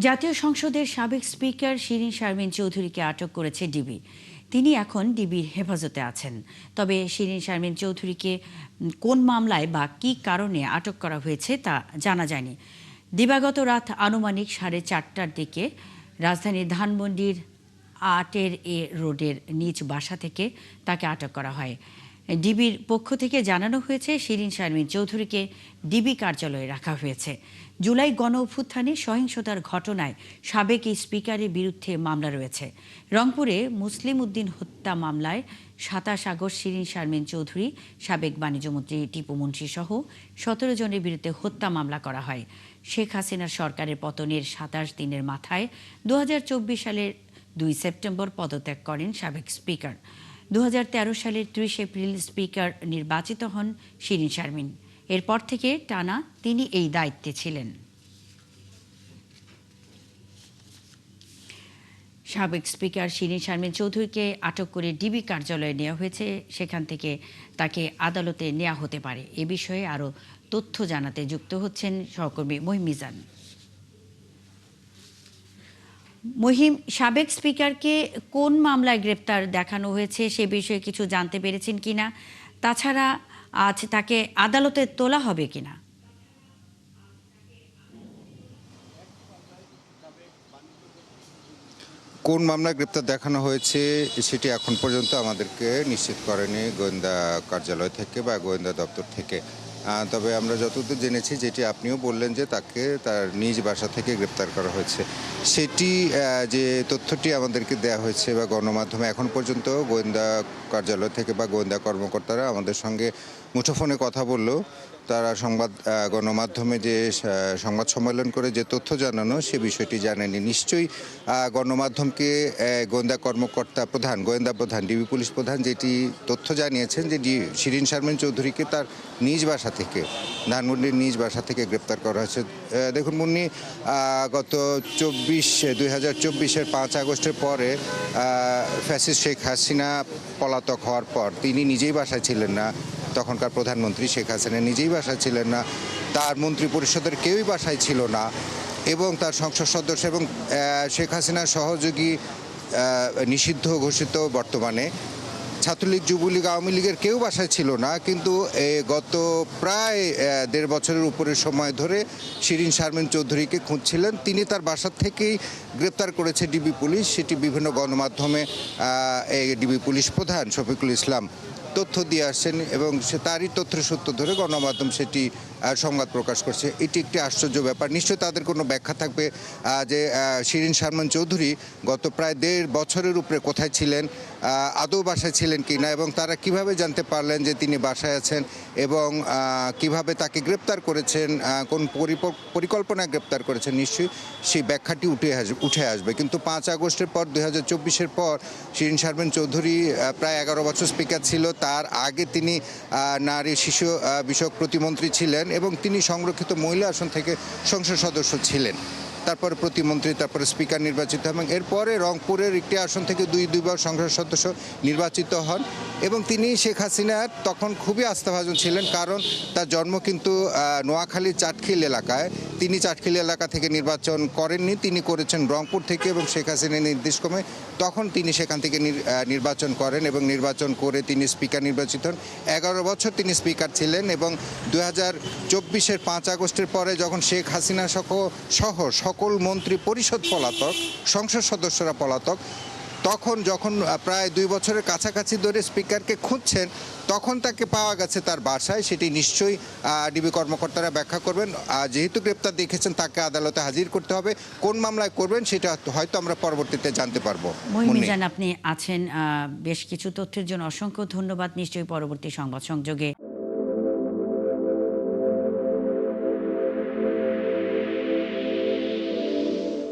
জাতীয় সংসদের সাবেক স্পিকার শিরীন শারমিন চৌধুরীকে আটক করেছে ডিবি। তিনি এখন ডিবির হেফাজতে আছেন। তবে শিরীন শারমিন চৌধুরীকে কোন মামলায় বা কী কারণে আটক করা হয়েছে তা জানা যায়নি। দিবাগত রাত আনুমানিক 4:30টার দিকে রাজধানীর ধানমন্ডির 8-এ রোডের নিজ বাসা থেকে তাকে আটক করা হয়। ডিবির পক্ষ থেকে জানানো হয়েছে, শিরীন শারমিন চৌধুরীকে ডিবি কার্যালয়ে রাখা হয়েছে। জুলাই গণ অভ্যুত্থানে সহিংসতার ঘটনায় সাবেক এই স্পিকারের বিরুদ্ধে মামলা রয়েছে। রংপুরে মুসলিম উদ্দিন হত্যা মামলায় 27 আগস্ট শিরীন শারমিন চৌধুরী, সাবেক বাণিজ্যমন্ত্রী টিপু মুন্সি সহ 17 জনের বিরুদ্ধে হত্যা মামলা করা হয়। শেখ হাসিনার সরকারের পতনের 27 দিনের মাথায় 2024 সালের 2 সেপ্টেম্বর পদত্যাগ করেন সাবেক স্পিকার। 2013 সালের 30 এপ্রিল স্পিকার নির্বাচিত হন শিরীন শারমিন। এরপর থেকে টানা তিনি এই দায়িত্বে ছিলেন। সাবেক স্পিকার শিরীন শারমিন চৌধুরীকে আটক করে ডিবি কার্যালয়ে নেওয়া হয়েছে। সেখান থেকে তাকে আদালতে নেওয়া হতে পারে। এ বিষয়ে আরও তথ্য জানাতে যুক্ত হচ্ছেন সহকর্মী মহিম মিজান। মহিম, সাবেক স্পিকারকে কোন মামলায় গ্রেপ্তার দেখানো হয়েছে সে বিষয়ে কিছু জানতে পেরেছেন কিনা? তাছাড়া আজ তাকে আদালতে তোলা হবে কিনা? কোন মামলায় গ্রেপ্তার দেখানো হয়েছে সেটি এখন পর্যন্ত আমাদেরকে নিশ্চিত করেনি গোয়েন্দা কার্যালয় থেকে বা গোয়েন্দা দপ্তর থেকে। তবে আমরা যতদূর জেনেছি, যেটি আপনিও বললেন যে তাকে তার নিজ বাসা থেকে গ্রেপ্তার করা হয়েছে, সেটি যে তথ্যটি আমাদেরকে দেওয়া হয়েছে বা গণমাধ্যমে এখন পর্যন্ত গোয়েন্দা কার্যালয় থেকে বা গোয়েন্দা কর্মকর্তারা আমাদের সঙ্গে মুঠোফোনে কথা বললেও তারা গণমাধ্যমে যে সংবাদ সম্মেলন করে যে তথ্য জানানো সে বিষয়টি জানেনি। নিশ্চয়ই গণমাধ্যমকে গোয়েন্দা কর্মকর্তা প্রধান, গোয়েন্দা প্রধান, ডিবি পুলিশ প্রধান যেটি তথ্য জানিয়েছেন যে শিরীন শারমিন চৌধুরীকে তার নিজ বাসা থেকে, ধানমন্ডির নিজ বাসা থেকে গ্রেপ্তার করা হয়েছে। দেখুন মুন্নি, গত 2024-এর 5 আগস্টের পরে ফ্যাসিস্ট শেখ হাসিনা পলাতক হওয়ার পর তিনি নিজেই বাসায় ছিলেন না। তখনকার প্রধানমন্ত্রী শেখ হাসিনা নিজেই বাসায় ছিলেন না, তার মন্ত্রী পরিষদের কেউই বাসায় ছিল না, এবং তার সংসদ সদস্য এবং শেখ হাসিনার সহযোগী নিষিদ্ধ ঘোষিত বর্তমানে ছাত্রলীগ, যুবলীগ, আওয়ামী লীগের কেউ বাসায় ছিল না। কিন্তু গত প্রায় 1.5 বছরের উপরের সময় ধরে শিরীন শারমিন চৌধুরীকে খুঁজছিলেন। তিনি তার বাসা থেকেই গ্রেপ্তার করেছে ডিবি পুলিশ। সেটি বিভিন্ন গণমাধ্যমে ডিবি পুলিশ প্রধান শফিকুল ইসলাম তথ্য দিয়ে আসছেন এবং তারই তথ্যের সূত্র ধরে গণমাধ্যম সেটি সংবাদ প্রকাশ করছে। এটি একটি আশ্চর্য ব্যাপার। নিশ্চয়ই তাদের কোনো ব্যাখ্যা থাকবে যে শিরীন শারমিন চৌধুরী গত প্রায় 1.5 বছরের উপরে কোথায় ছিলেন, আদৌ বাসায় ছিলেন কি না, এবং তারা কিভাবে জানতে পারলেন যে তিনি বাসায় আছেন, এবং কিভাবে তাকে গ্রেপ্তার করেছেন, কোন পরিকল্পনায় গ্রেপ্তার করেছেন। নিশ্চয়ই সেই ব্যাখ্যাটি উঠে আসবে। কিন্তু 5 আগস্টের পর, 2024-এর পর শিরীন শারমিন চৌধুরী প্রায় 11 বছর স্পিকার ছিল। তার আগে তিনি নারী শিশু বিষয়ক প্রতিমন্ত্রী ছিলেন এবং তিনি সংরক্ষিত মহিলা আসন থেকে সংসদ সদস্য ছিলেন। তারপরে প্রতিমন্ত্রী, তারপরে স্পিকার নির্বাচিত হন, এবং এরপরে রংপুরের একটি আসন থেকে দুইবার সংসদ সদস্য নির্বাচিত হন। এবং তিনি শেখ হাসিনার তখন খুবই আস্থাভাজন ছিলেন, কারণ তার জন্ম কিন্তু নোয়াখালীর চাটখিল এলাকায়। তিনি চাটখিল এলাকা থেকে নির্বাচন করেননি, তিনি করেছেন রংপুর থেকে, এবং শেখ হাসিনার নির্দেশক্রমে তখন তিনি সেখান থেকে নির্বাচন করেন এবং নির্বাচন করে তিনি স্পিকার নির্বাচিত হন। 11 বছর তিনি স্পিকার ছিলেন এবং 2024-এর 5 আগস্টের পরে যখন শেখ হাসিনা সহ সকল মন্ত্রী পরিষদ পলাতক, সংসদ সদস্যরা পলাতক, যখন প্রায় 2 বছরের কাছাকাছি ধরে স্পিকারকে খুঁজছেন, তখন তাকে পাওয়া গেছে তার বাসায়। সেটি নিশ্চয়ই ডিবি কর্মকর্তারা ব্যাখ্যা করবেন। যেহেতু গ্রেপ্তার দেখেছেন, তাকে আদালতে হাজির করতে হবে। কোন মামলায় করবেন সেটা হয়তো আমরা পরবর্তীতে জানতে পারবো। আপনি আছেন, বেশ কিছু তথ্যের জন্য অসংখ্য ধন্যবাদ। নিশ্চয়ই পরবর্তী সংবাদ সংযোগে